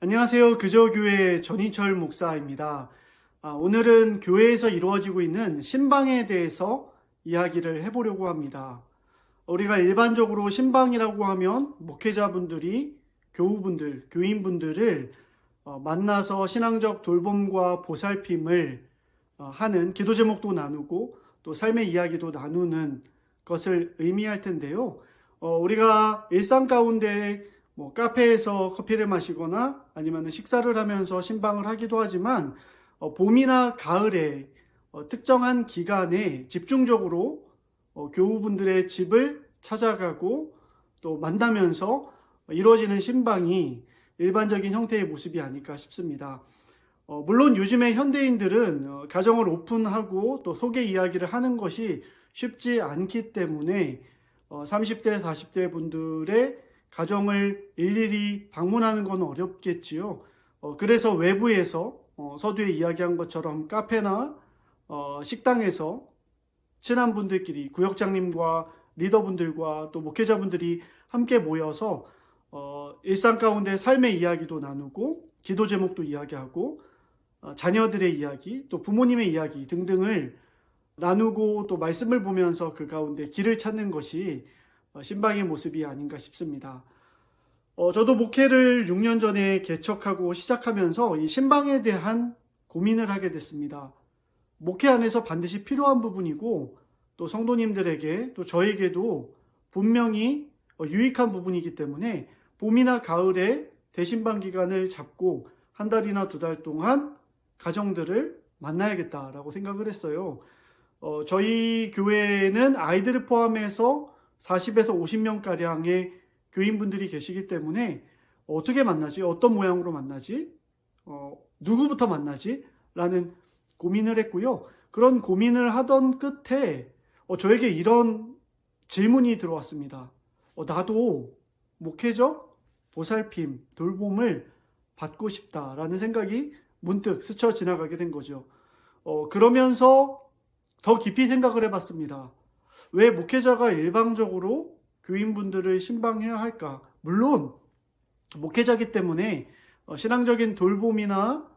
안녕하세요. 그저교회 전희철 목사입니다. 오늘은 교회에서 이루어지고 있는 신방에 대해서 이야기를 해보려고 합니다. 우리가 일반적으로 신방이라고 하면 목회자분들이 교우분들, 교인분들을 만나서 신앙적 돌봄과 보살핌을 하는 기도 제목도 나누고 또 삶의 이야기도 나누는 것을 의미할 텐데요. 우리가 일상 가운데 카페에서 커피를 마시거나 아니면 식사를 하면서 신방을 하기도 하지만 봄이나 가을에 특정한 기간에 집중적으로 교우분들의 집을 찾아가고 또 만나면서 이루어지는 신방이 일반적인 형태의 모습이 아닐까 싶습니다. 물론 요즘의 현대인들은 가정을 오픈하고 또 소개 이야기를 하는 것이 쉽지 않기 때문에 30대, 40대 분들의 가정을 일일이 방문하는 건 어렵겠지요. 그래서 외부에서 서두에 이야기한 것처럼 카페나 식당에서 친한 분들끼리 구역장님과 리더분들과 또 목회자분들이 함께 모여서 일상 가운데 삶의 이야기도 나누고 기도 제목도 이야기하고 자녀들의 이야기 또 부모님의 이야기 등등을 나누고 또 말씀을 보면서 그 가운데 길을 찾는 것이 신방의 모습이 아닌가 싶습니다. 저도 목회를 6년 전에 개척하고 시작하면서 이 신방에 대한 고민을 하게 됐습니다. 목회 안에서 반드시 필요한 부분이고 또 성도님들에게 또 저에게도 분명히 유익한 부분이기 때문에 봄이나 가을에 대신방 기간을 잡고 한 달이나 두 달 동안 가정들을 만나야겠다라고 생각을 했어요. 저희 교회에는 아이들을 포함해서 40에서 50명가량의 교인분들이 계시기 때문에 어떻게 만나지? 어떤 모양으로 만나지? 누구부터 만나지? 라는 고민을 했고요. 그런 고민을 하던 끝에 저에게 이런 질문이 들어왔습니다. 나도 목회적 보살핌, 돌봄을 받고 싶다라는 생각이 문득 스쳐 지나가게 된 거죠. 그러면서 더 깊이 생각을 해봤습니다. 왜 목회자가 일방적으로 교인분들을 신방해야 할까? 물론 목회자기 때문에 신앙적인 돌봄이나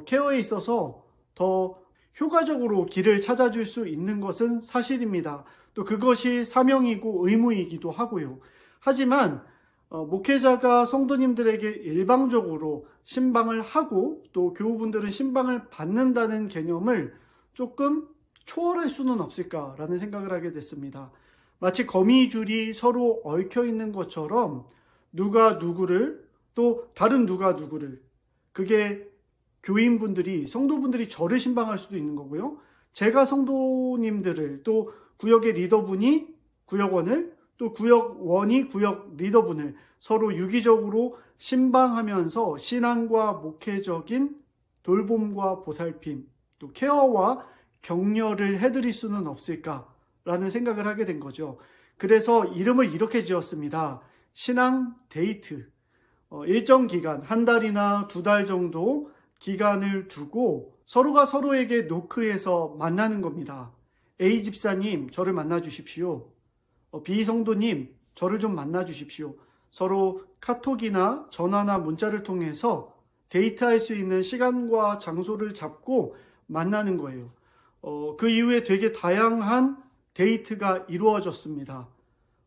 케어에 있어서 더 효과적으로 길을 찾아줄 수 있는 것은 사실입니다. 또 그것이 사명이고 의무이기도 하고요. 하지만 목회자가 성도님들에게 일방적으로 신방을 하고 또 교우분들은 신방을 받는다는 개념을 조금 초월할 수는 없을까라는 생각을 하게 됐습니다. 마치 거미줄이 서로 얽혀 있는 것처럼 누가 누구를 또 다른 누가 누구를 그게 교인분들이 성도분들이 저를 신방할 수도 있는 거고요. 제가 성도님들을 또 구역의 리더분이 구역원을 또 구역원이 구역 리더분을 서로 유기적으로 신방하면서 신앙과 목회적인 돌봄과 보살핌 또 케어와 격려를 해드릴 수는 없을까라는 생각을 하게 된 거죠. 그래서 이름을 이렇게 지었습니다. 신앙 데이트. 일정 기간, 한 달이나 두 달 정도 기간을 두고 서로가 서로에게 노크해서 만나는 겁니다. A 집사님, 저를 만나 주십시오. B 성도님, 저를 좀 만나 주십시오. 서로 카톡이나 전화나 문자를 통해서 데이트할 수 있는 시간과 장소를 잡고 만나는 거예요. 그 이후에 되게 다양한 데이트가 이루어졌습니다.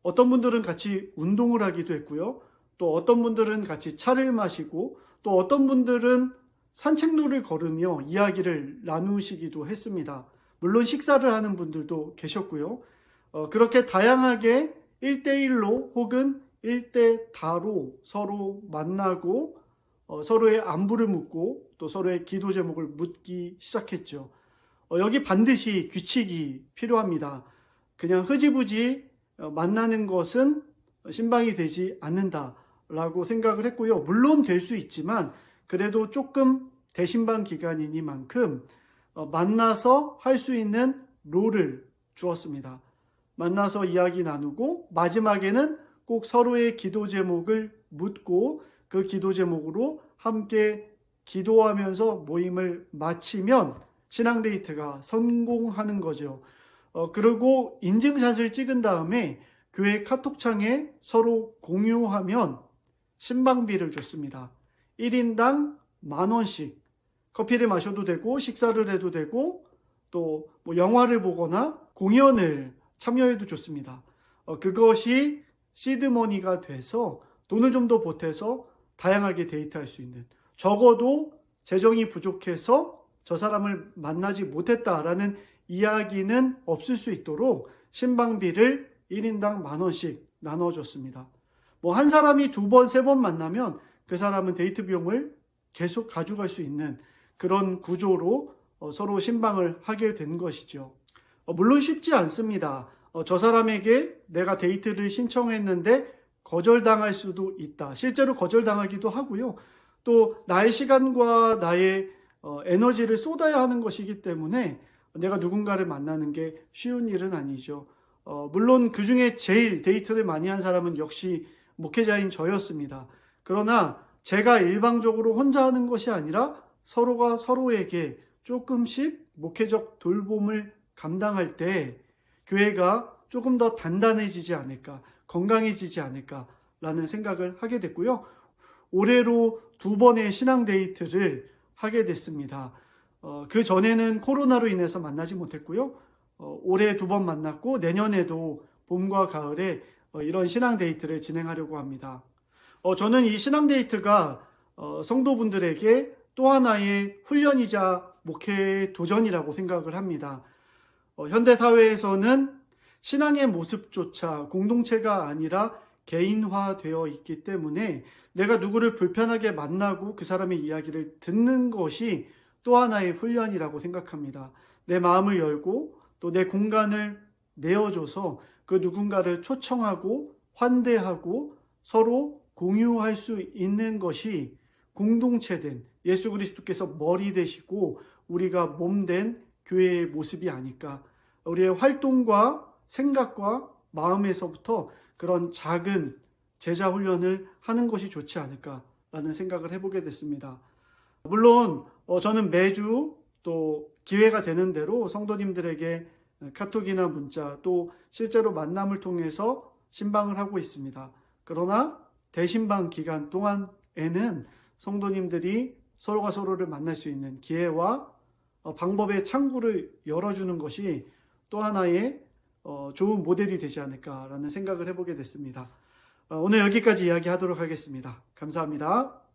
어떤 분들은 같이 운동을 하기도 했고요. 또 어떤 분들은 같이 차를 마시고 또 어떤 분들은 산책로를 걸으며 이야기를 나누시기도 했습니다. 물론 식사를 하는 분들도 계셨고요. 그렇게 다양하게 1대1로 혹은 1대 다로 서로 만나고 서로의 안부를 묻고 또 서로의 기도 제목을 묻기 시작했죠. 여기 반드시 규칙이 필요합니다. 그냥 흐지부지 만나는 것은 신방이 되지 않는다라고 생각을 했고요. 물론 될 수 있지만 그래도 조금 대신방 기간이니만큼 만나서 할 수 있는 롤을 주었습니다. 만나서 이야기 나누고 마지막에는 꼭 서로의 기도 제목을 묻고 그 기도 제목으로 함께 기도하면서 모임을 마치면 신앙 데이트가 성공하는 거죠. 그리고 인증샷을 찍은 다음에 교회 카톡창에 서로 공유하면 신방비를 줬습니다. 1인당 10,000원씩 커피를 마셔도 되고 식사를 해도 되고 또 뭐 영화를 보거나 공연을 참여해도 좋습니다. 그것이 시드머니가 돼서 돈을 좀 더 보태서 다양하게 데이트할 수 있는, 적어도 재정이 부족해서 저 사람을 만나지 못했다라는 이야기는 없을 수 있도록 신방비를 1인당 10,000원씩 나눠줬습니다. 뭐 한 사람이 2번, 3번 만나면 그 사람은 데이트 비용을 계속 가져갈 수 있는 그런 구조로 서로 신방을 하게 된 것이죠. 물론 쉽지 않습니다. 저 사람에게 내가 데이트를 신청했는데 거절당할 수도 있다. 실제로 거절당하기도 하고요. 또 나의 시간과 나의 에너지를 쏟아야 하는 것이기 때문에 내가 누군가를 만나는 게 쉬운 일은 아니죠. 물론 그 중에 제일 데이트를 많이 한 사람은 역시 목회자인 저였습니다. 그러나 제가 일방적으로 혼자 하는 것이 아니라 서로가 서로에게 조금씩 목회적 돌봄을 감당할 때 교회가 조금 더 단단해지지 않을까, 건강해지지 않을까라는 생각을 하게 됐고요. 올해로 2번의 신앙 데이트를 하게 됐습니다. 그 전에는 코로나로 인해서 만나지 못했고요. 올해 2번 만났고 내년에도 봄과 가을에 이런 신앙 데이트를 진행하려고 합니다. 저는 이 신앙 데이트가 성도분들에게 또 하나의 훈련이자 목회 도전이라고 생각을 합니다. 현대사회에서는 신앙의 모습조차 공동체가 아니라 개인화되어 있기 때문에 내가 누구를 불편하게 만나고 그 사람의 이야기를 듣는 것이 또 하나의 훈련이라고 생각합니다. 내 마음을 열고 또 내 공간을 내어줘서 그 누군가를 초청하고 환대하고 서로 공유할 수 있는 것이 공동체된 예수 그리스도께서 머리 되시고 우리가 몸 된 교회의 모습이 아닐까. 우리의 활동과 생각과 마음에서부터 그런 작은 제자 훈련을 하는 것이 좋지 않을까라는 생각을 해보게 됐습니다. 물론 저는 매주 또 기회가 되는 대로 성도님들에게 카톡이나 문자 또 실제로 만남을 통해서 신방을 하고 있습니다. 그러나 대신방 기간 동안에는 성도님들이 서로가 서로를 만날 수 있는 기회와 방법의 창구를 열어주는 것이 또 하나의 좋은 모델이 되지 않을까라는 생각을 해보게 됐습니다. 오늘 여기까지 이야기하도록 하겠습니다. 감사합니다.